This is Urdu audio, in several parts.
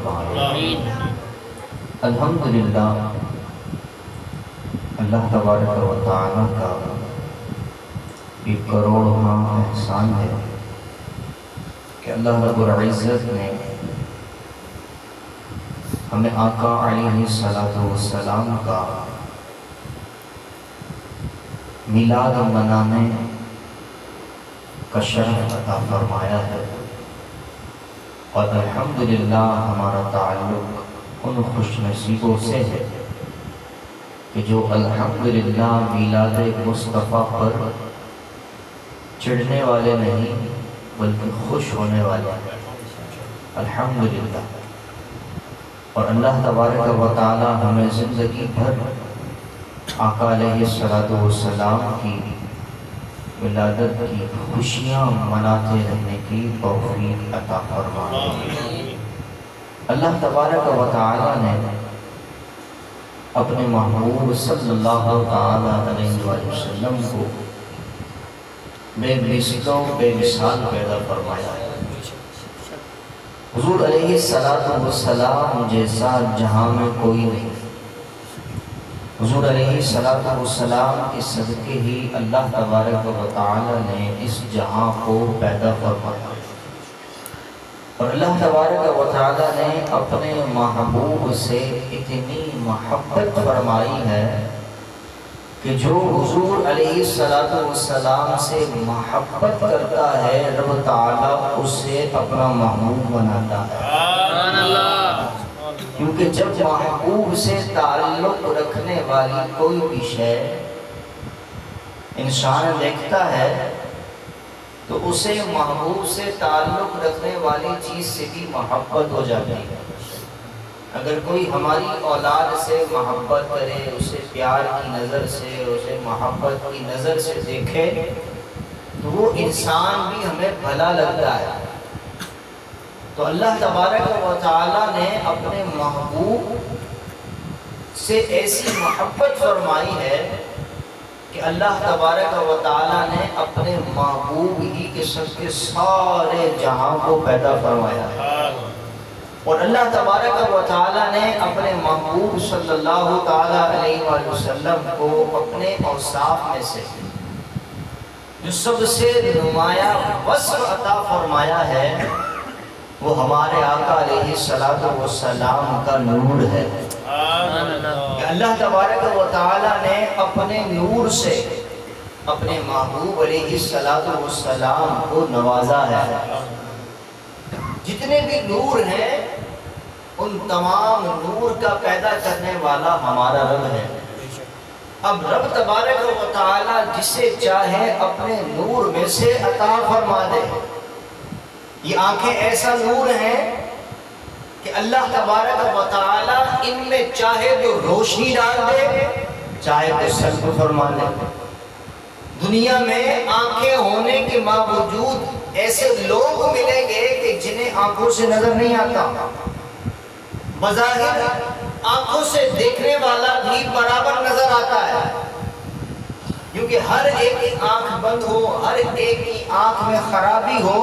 فرمائے۔ الحمدللہ اللہ تبارک و تعالیٰ کا ایک کروڑواں احسان ہے کہ اللہ رب العزت نے ہمیں آقا علیہ السلام کا میلاد منانے کا شرف عطا فرمایا ہے، اور الحمدللہ ہمارا تعلق ان خوش نصیبوں سے ہے کہ جو الحمدللہ میلاد مصطفیٰ پر چڑھنے والے نہیں بلکہ خوش ہونے والے ہیں، الحمدللہ۔ اور اللہ تبارک و تعالی ہمیں زندگی بھر آقا علیہ السلام کی ولادت کی خوشیاں مناتے رہنے کی توفیق عطا فرمائے۔ اللہ تبارک و تعالی نے اپنے محبوب صلی اللہ تعالی علیہ وسلم کو بے مثل و بے مثال پیدا فرمایا ہے۔ حضور علیہ السلام جیسا جہاں میں کوئی نہیں۔ حضور علیہ السلام کے صدقے ہی اللہ تبارک و تعالی نے اس جہاں کو پیدا فرمایا، اور اللہ تبارک و تعالی نے اپنے محبوب سے اتنی محبت فرمائی ہے کہ جو حضور علیہ السلام سے محبت کرتا ہے رب تعالیٰ اسے اپنا محبوب بناتا ہے، کیونکہ جب محبوب سے تعلق رکھنے والی کوئی بھی شے انسان دیکھتا ہے تو اسے محبوب سے تعلق رکھنے والی چیز سے بھی محبت ہو جاتی ہے۔ اگر کوئی ہماری اولاد سے محبت کرے، اسے پیار کی نظر سے، اسے محبت کی نظر سے دیکھے تو وہ انسان بھی ہمیں بھلا لگتا ہے۔ تو اللہ تبارک و تعالیٰ نے اپنے محبوب سے ایسی محبت فرمائی ہے کہ اللہ تبارک و تعالیٰ نے اپنے محبوب ہی کے سارے جہاں کو پیدا فرمایا ہے، اور اللہ تبارک و تعالیٰ نے اپنے محبوب صلی اللہ تعالیٰ علیہ وآلہ وسلم کو اپنے اوصاف میں سے جو سب سے نمایاں وصف عطا فرمایا ہے وہ ہمارے آقا علیہ السلام کا نور ہے۔ کہ اللہ تبارک و تعالیٰ نے اپنے نور سے اپنے محبوب علیہ السلام کو نوازا ہے۔ جتنے بھی نور ہیں ان تمام نور کا پیدا کرنے والا ہمارا رب ہے۔ اب رب تبارک و تعالیٰ جسے چاہے اپنے نور میں سے عطا فرما دے۔ یہ آنکھیں ایسا نور ہیں کہ اللہ تبارک و تعالیٰ ان میں چاہے تو روشنی ڈال دے، چاہے تو سلب فرما دے۔ دنیا میں آنکھیں ہونے کے باوجود ایسے لوگ ملیں گے کہ جنہیں آنکھوں سے نظر نہیں آتا، بظاہر آنکھوں سے دیکھنے والا بھی برابر نظر آتا ہے، کیونکہ ہر ایک کی آنکھ بند ہو، ہر ایک کی آنکھ میں خرابی ہو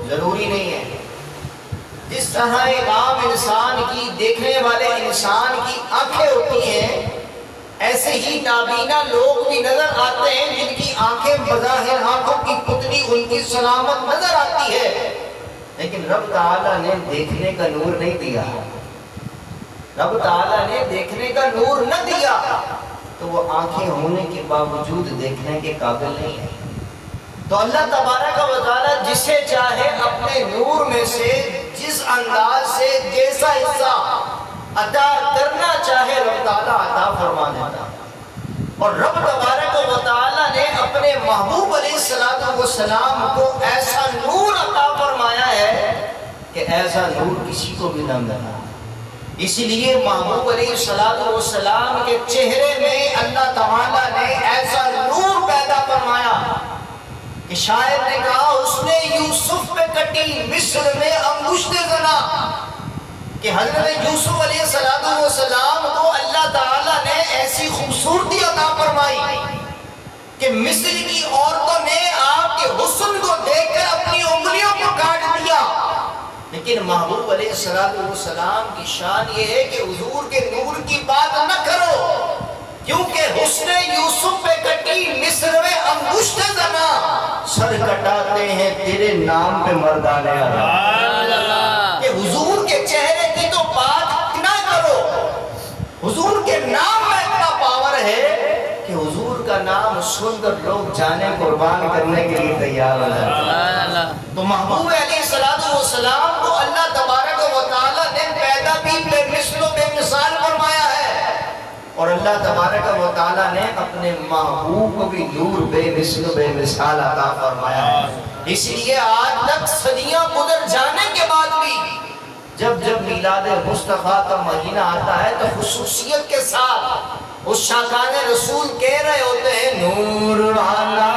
ضروری نہیں ہے۔ جس طرح ایک عام انسان کی، دیکھنے والے انسان کی آنکھیں ہوتی ہیں، ایسے ہی نابینا لوگ بھی نظر آتے ہیں جن کی آنکھیں بظاہر آنکھوں کی پتلی ان کی سلامت نظر آتی ہے، لیکن رب تعالیٰ نے دیکھنے کا نور نہیں دیا۔ رب تعالیٰ نے دیکھنے کا نور نہ دیا تو وہ آنکھیں ہونے کے باوجود دیکھنے کے قابل نہیں ہے۔ تو اللہ تبارک و تعالیٰ جسے چاہے اپنے نور میں سے جس انداز سے جیسا حصہ عطا کرنا چاہے رب تعالیٰ عطا فرما دیتا۔ اور رب تبارک و تعالیٰ نے اپنے محبوب علیہ السلام کو ایسا نور عطا فرمایا ہے کہ ایسا نور کسی کو بھی نہ ملا۔ اسی لیے محبوب علیہ السلام کے چہرے میں اللہ تعالیٰ نے ایسا نور پیدا فرمایا کہ شاعر نے کہا اس نے یوسف پہ کٹی مصر میں انگشت زنا، کہ حضرت یوسف علیہ السلام کو اللہ تعالیٰ نے ایسی خوبصورتی عطا فرمائی کہ مصر کی عورتوں نے آپ کے حسن کو دیکھ کر اپنی انگلیوں کو کاٹ دیا، لیکن محبوب علیہ السلام کی شان یہ ہے کہ حضور کے نور کی بات نہ کرو، کیونکہ حسن یوسف پہ کٹی مصر میں انگشت زنا، سر کٹاتے ہیں تیرے نام پہ مردان عرب۔ کہ حضور کے چہرے کی تو بات نہ کرو، حضور کے نام میں اتنا پاور ہے کہ حضور کا نام سن کر لوگ جانے قربان کرنے کے لیے تیار ہو جاتے ہیں۔ تو محبوب علیہ السلام کو اللہ تبارک و تعالیٰ نے پیدا بھی بے مثل و بے مثال فرمایا ہے، اور اللہ تبارک و تعالیٰ نے اپنے محبوب کو بھی نور بے مثل و بے مثال عطا فرمایا ہے۔ اس لیے آج تک صدیاں گزر جانے کے بعد بھی جب جب میلاد مصطفیٰ کا مہینہ آتا ہے تو خصوصیت کے ساتھ اس شاکان رسول کہہ رہے ہوتے ہیں، نور والا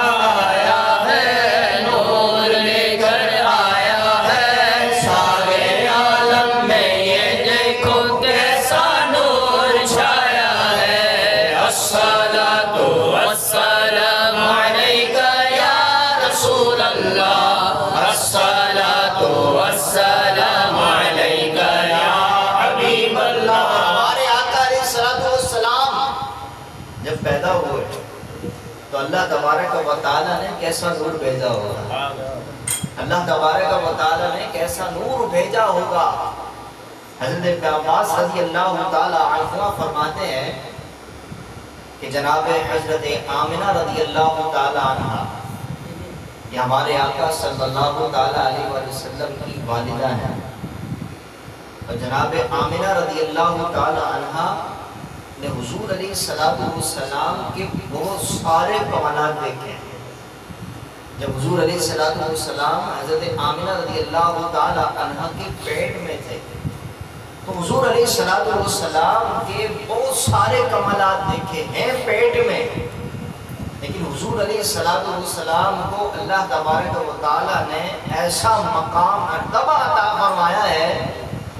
آیا ہے، نور لے کر آیا ہے، سارے عالم میں یہ دیکھو کیسا نور چھایا ہے، الصلاۃ والسلام علیک یا رسول اللہ، الصلاۃ والسلام علیک یا حبیب اللہ۔ ہمارے آقا علیہ السلام جب پیدا ہوئے تو اللہ تبارک و تعالیٰ نے کیسا نور بھیجا ہوگا، اللہ تبارک و تعالیٰ نے کیسا نور بھیجا ہوگا۔ حضرت ابن عباس رضی اللہ تعالیٰ عنہ فرماتے ہیں کہ جناب حضرت آمنہ رضی اللہ تعالیٰ عنہ، یہ ہمارے آقا صلی اللہ تعالیٰ علیہ وسلم کی والدہ ہیں، اور جناب آمنہ رضی اللہ تعالیٰ عنہ نے حضور علیہ السلام کے بہت سارے کمالات دیکھے ہیں۔ جب حضور علیہ السلام حضرت آمنہ رضی اللہ تعالی عنہ کے پیٹ میں تھے تو حضور علیہ السلام کے بہت سارے کمالات دیکھے ہیں پیٹ میں، لیکن حضور علیہ السلام کو اللہ تبارک و تعالی نے ایسا مقام مرتبہ عطا فرمایا ہے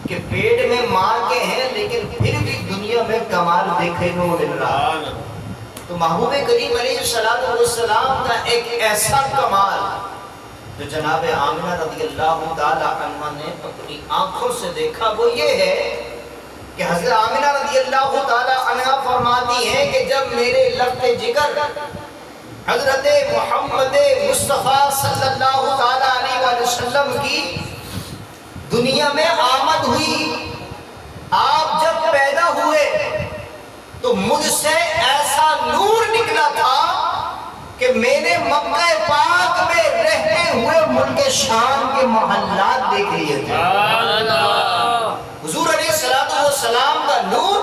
کہ پیٹ میں ماں کے ہیں لیکن پھر بھی دنیا میں کمال دیکھنے کو مل رہا۔ تو محبوب کریم علیہ السلام کا ایک ایسا کمال جو جناب آمنہ رضی اللہ تعالی عنہ نے اپنی آنکھوں سے دیکھا وہ یہ ہے کہ حضرت آمنہ رضی اللہ تعالی عنہ فرماتی ہیں کہ جب میرے لفظ جگر حضرت محمد مصطفیٰ صلی اللہ تعالی علیہ وسلم کی دنیا میں آمد ہوئی، آپ جب پیدا ہوئے تو مجھ سے ایسا نور نکلا تھا کہ میں نے مکہ پاک میں رہتے ہوئے ملک شام کے محلات دیکھ لیے تھے۔ حضور علیہ السلام کا نور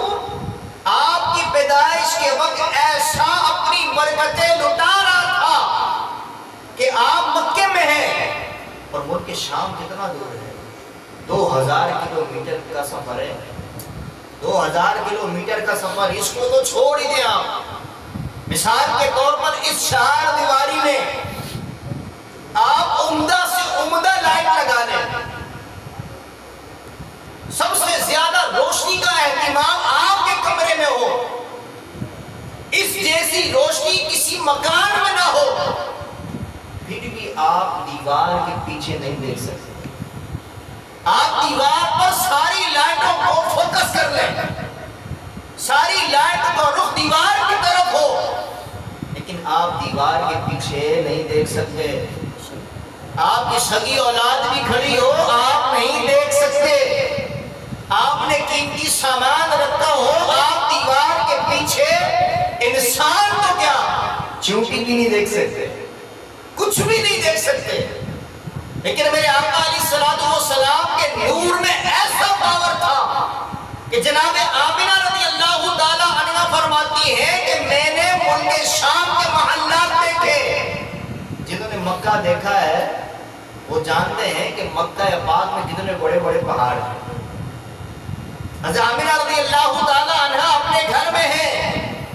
آپ کی پیدائش کے وقت ایسا اپنی برکتیں لٹا رہا تھا کہ آپ مکے میں ہیں اور ملک شام کتنا دور ہے، 2000 کلومیٹر کا سفر ہے، 2000 کلومیٹر کا سفر، اس کو تو چھوڑ ہی دیں آپ۔ مثال کے طور پر اس چار دیواری میں آپ عمدہ سے عمدہ لائٹ لگا لیں، سب سے زیادہ روشنی کا اہتمام آپ کے کمرے میں ہو، اس جیسی روشنی کسی مکان میں نہ ہو، پھر بھی آپ دیوار کے پیچھے نہیں دیکھ سکتے۔ آپ دیوار پر ساری لائٹوں کو فوکس کر لیں، ساری لائٹ کا رخ دیوار کی طرف ہو، لیکن آپ دیوار کے پیچھے نہیں دیکھ سکتے۔ آپ کی سگی اولاد بھی کھڑی ہو، آپ نہیں دیکھ سکتے۔ آپ نے قیمتی سامان رکھا ہو، آپ دیوار کے پیچھے انسان تو کیا چونٹی بھی نہیں دیکھ سکتے، کچھ بھی نہیں دیکھ سکتے۔ لیکن میرے آقا علیہ السلام کے نور میں ایسا پاور تھا کہ جناب آمنہ رضی اللہ تعالی عنہ فرماتی ہے کہ میں نے ملک شام کے محلات دیکھے۔ جنہوں نے مکہ دیکھا ہے وہ جانتے ہیں کہ مکہ پاک میں کتنے بڑے بڑے پہاڑ ہیں۔ حضرت آمنہ رضی اللہ تعالی عنہ اپنے گھر میں ہیں،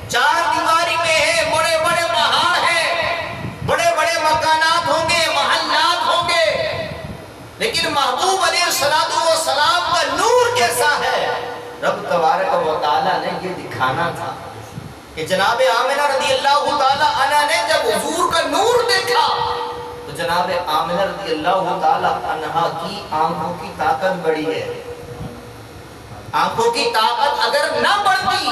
چار دیواری میں ہیں، بڑے بڑے پہاڑ ہیں، بڑے بڑے مکانات ہوں گے، محلات ہوں گے، لیکن محبوب علیہ السلام کا نور کیسا ہے، رب تبارک و تعالیٰ نے یہ دکھانا تھا کہ جناب آمنہ رضی اللہ تعالیٰ عنہ نے جب حضور کا نور دیکھا تو جناب آمنہ رضی اللہ تعالی عنہا کی آنکھوں کی طاقت بڑی ہے. آنکھوں کی طاقت اگر نہ بڑھتی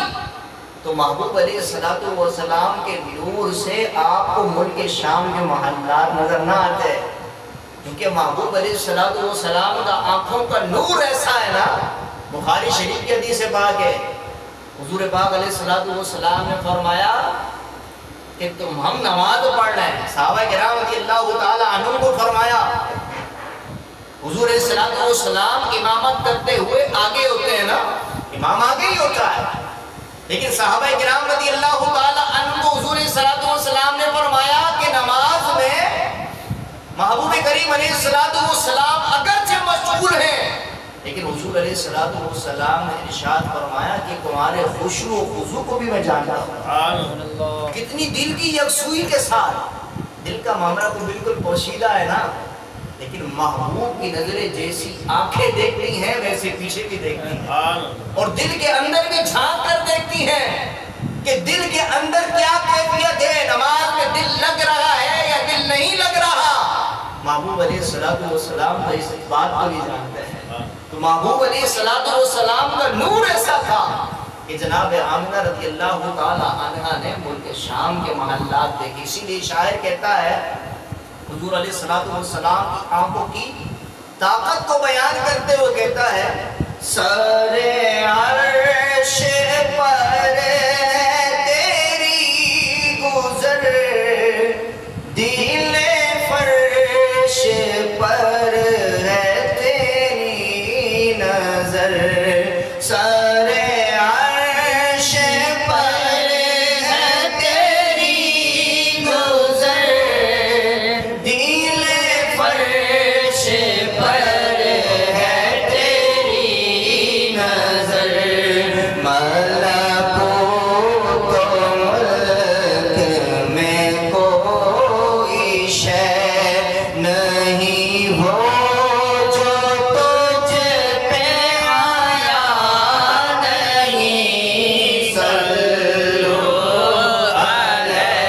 تو محبوب علیہ السلام کے نور سے آپ کو ملک شام کے محلات نظر نہ آتے، کیونکہ محبوب علیہ السلام کا آنکھوں کا نور ایسا ہے نا. بخاری شریف کی حدیث پاک ہے، حضور پاک علیہ السلام نے فرمایا کہ ہم نماز پڑھ رہے ہیں. صحابہ کرام رضی اللہ تعالی عنہم کو فرمایا، حضور علیہ السلام امامت کرتے ہوئے آگے ہوتے ہیں نا، امام آگے ہی ہوتا ہے، لیکن صحابہ کرام رضی اللہ تعالی عنہ کو حضور علیہ السلام نے فرمایا کہ نماز میں محبوب کریم علیہ السلام اگرچہ مشغول ہیں، لیکن حضور علیہ السلام نے ارشاد فرمایا کہ تمہارے خشوع و خضوع کو بھی میں جانتا ہوں. کتنی دل کی یکسوئی کے ساتھ. دل کا معاملہ تو بالکل پوشیدہ ہے نا، لیکن محبوب کی نظریں جیسی آنکھیں دیکھتی ہیں ویسے پیچھے بھی دیکھتی ہیں، اور دل کے اندر بھی جھانک کر دیکھتی ہیں کہ دل کے اندر کیا کیفیت ہے، نماز میں دل لگ رہا ہے یا دل نہیں لگ رہا. محبوب علیہ السلام تو اس بات کو بھی جانتے ہیں. تو محبوب علیہ السلام کا نور ایسا تھا کہ جناب آمنہ رضی اللہ تعالی عنہا نے ملک شام کے محلات دیکھے. اسی لیے شاعر کہتا ہے، حضور علیہ السلام کی آنکھوں کی طاقت کو بیان کرتے ہوئے کہتا ہے، سر عرش پر تیری گزر، دل فرش پر ہے تیری نظر. سر عرش پر ہے تیری گزر، دل فرش پر ہے تیری نظر. ملکوت و ملک میں کوئی شے نہیں ہو جو تجھ پہ آیا نہیں. صلو علیہ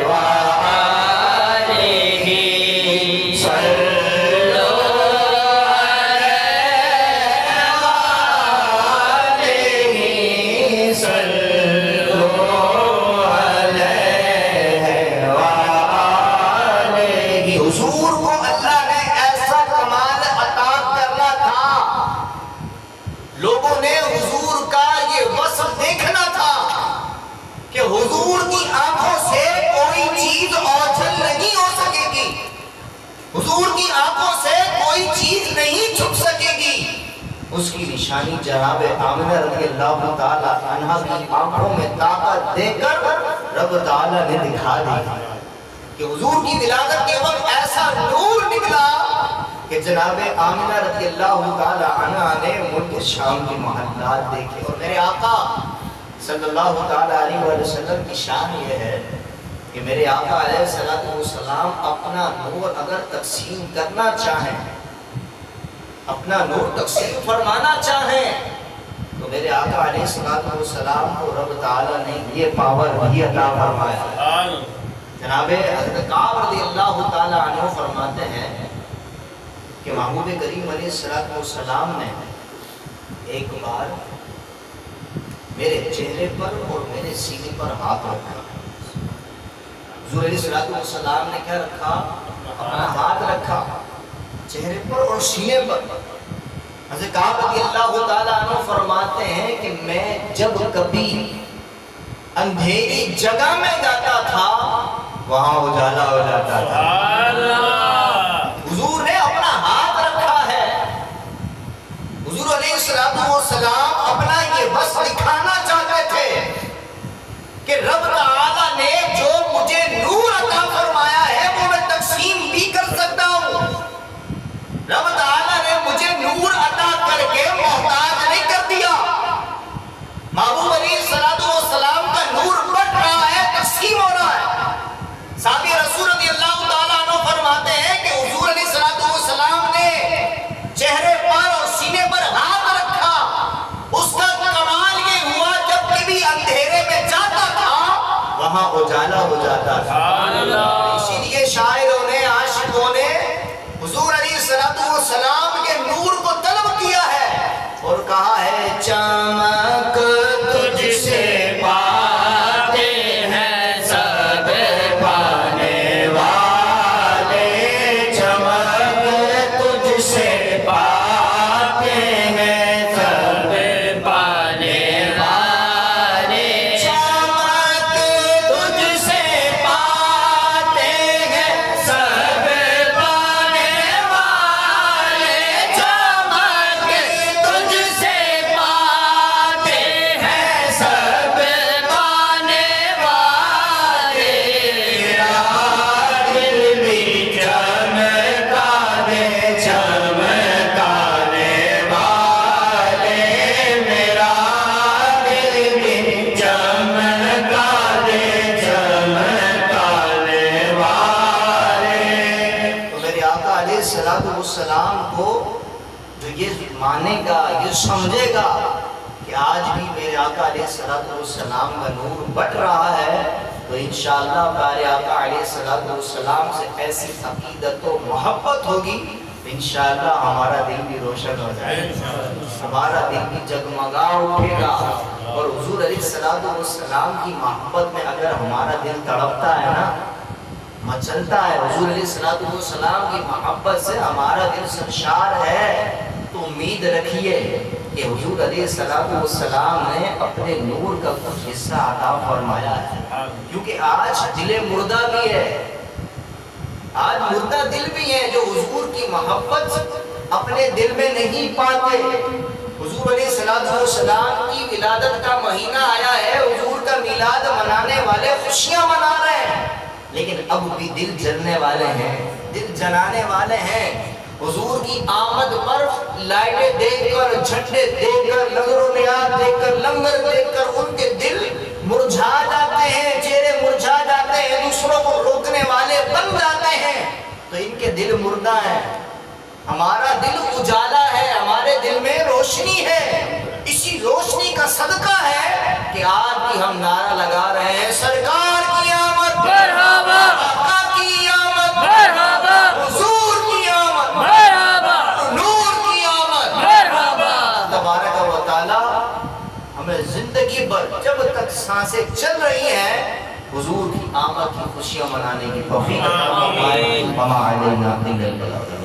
وآلہ، صلو علیہ، صلو علیہ وآلہ. حضور کو اللہ نے ایسا کمال عطا کرنا تھا، لوگوں نے حضور کا یہ وصف دیکھنا تھا کہ حضور کی آنکھوں سے کوئی چیز اوجھل نہیں ہو سکے گی، حضور کی آنکھوں سے کوئی چیز نہیں چھپ سکے گی. اس کی نشانی جناب آمنہ رضی اللہ تعالی عنہا کی آنکھوں میں طاقت دے کر رب تعالی نے دکھا دی کہ حضور کی ولادت کے وقت ایسا نور نکلا کہ جناب آمنہ رضی اللہ تعالی عنہا نے ملک شام کے محلات دیکھے. اور میرے آقا صلی اللہ تعالی علیہ وسلم کی شان یہ ہے کہ میرے آقا علیہ السلام اپنا نور اگر تقسیم کرنا چاہیں، اپنا نور تقسیم فرمانا چاہیں، تو میرے آقا علیہ السلام کو رب تعالیٰ نے یہ پاور بھی عطا فرمایا. جناب حضرت کعب رضی اللہ تعالیٰ عنہ فرماتے ہیں کہ محبوب کریم علیہ السلام نے ایک بار میرے چہرے پر اور میرے سینے پر ہاتھ رکھا. حضور علیہ السلام نے کیا رکھا؟ اپنا ہاتھ رکھا چہرے پر اور سینے پر. حضرت کعب رضی اللہ تعالیٰ عنہ فرماتے ہیں کہ میں جب کبھی اندھیری جگہ میں جاتا تھا وہاں اجالا ہو جاتا تھا. حضور نے اپنا ہاتھ رکھا ہے. حضور علیہ السلام اپنا یہ بس دکھانا چاہتے تھے کہ رب تعالیٰ نے جو مجھے نور عطا فرمایا ہے وہ میں تقسیم بھی کر سکتا ہوں. رب تعالیٰ نے مجھے نور عطا کر کے محتاج نہیں کر دیا. محبوب علیہ السلام کا نور بڑھ رہا ہے، تقسیم ہو رہا ہے. صحابی رسول رضی اللہ تعالیٰ عنہ فرماتے ہیں کہ حضور علیہ السلام نے چہرے پر اور سینے پر ہاتھ رکھا. اس کا کمال یہ ہوا جب کبھی اندھیرے میں جاتا تھا وہاں اجالا ہو جاتا تھا. اسی لیے شاعروں نے اور کہا ہے چمک تجھ سے پاتے ہیں سب پانے والے، چمک تجھ سے پاتے ہیں سب پانے والے، چمک تجھ سے پاتے ہیں سب پانے والے، چمک تجھ سے پاتے ہیں سب پانے والے، میرا دل بھی چمکا دے چمکانے والے، میرا دل بھی چمکا دے چمکانے والے۔ تو میرے آقا علیہ السلام کو جو یہ مانے گا، یہ سمجھے گا کہ آج بھی میرے آقا علیہ السلام کا نور بٹ رہا ہے، تو انشاءاللہ پیارے آقا علیہ السلام سے ایسی عقیدت و محبت ہوگی، انشاءاللہ ہمارا دل بھی روشن ہو جائے گا، ہمارا دل بھی جگمگا اٹھے گا، اور حضور علیہ السلام کی محبت میں اگر ہمارا دل تڑپتا ہے نا، مچلتا ہے، حضور علیہ السلام کی محبت سے ہمارا دل سرشار ہے، تو امید رکھیے کہ حضور علیہ السلام نے اپنے نور کا کچھ حصہ عطا فرمایا ہے، کیونکہ آج دل مردہ بھی ہے، آج مردہ دل بھی ہے جو حضور کی محبت اپنے دل میں نہیں پاتے۔ حضور علیہ السلام کی ولادت کا مہینہ آیا ہے، حضور کا میلاد منانے والے خوشیاں منا رہے ہیں، لیکن اب بھی دل جلنے والے ہیں، دل جلانے والے ہیں۔ حضور کی آمد پر لائٹیں دیکھ کر، جھنڈے دیکھ کر، نظر و نیاز دیکھ کر، لنگر دیکھ کر ان کے دل مرجھا جاتے ہیں، چہرے مرجھا جاتے ہیں، دوسروں کو روکنے والے بن جاتے ہیں، تو ان کے دل مردہ ہیں۔ ہمارا دل اجالا ہے، ہمارے دل میں روشنی ہے، اسی روشنی کا صدقہ ہے کہ آج بھی ہم نعرہ لگا رہے ہیں، سرکار کی آمد مرحبا، آقا کی آمد مرحبا، حضور کی آمد مرحبا، نور کی آمد مرحبا۔ تبارک و تعالی ہمیں زندگی بھر جب تک سانسیں چل رہی ہیں حضور کی آمد کی خوشیاں منانے کی توفیق عطا فرمائے۔ وما علینا الا البلاغ۔